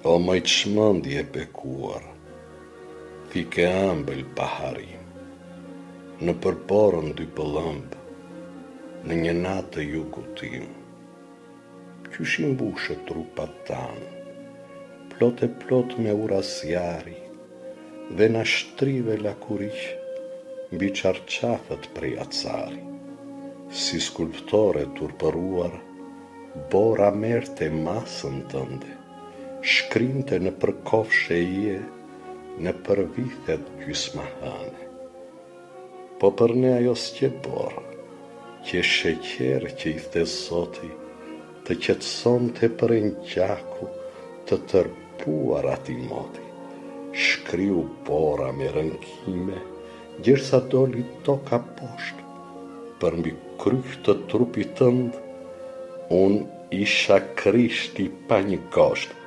O më i çmendje bekuar, thike ëmbël paharim, në përporën dy pëllëmb, në një natë të jugut tim. Qysh i mbushë trupat tanë, plot e plot me urasjari, dhe na shtrive lakuriq, mbi qarqafët prej acari. Si skulptore turpëruar, bora merte masën tënde, shkrinte në përkofshe ije, në përvithet gjysmahane. Po për ne ajo s'qe borë, që sheqer që i thesoti, të qetson të për e gjaku, të tërpuar ati moti. Shkriu bora me rënkime, gjersa doli toka poshtë, për mbi kryq të trupit tënd, unë isha krishti pa një kosht.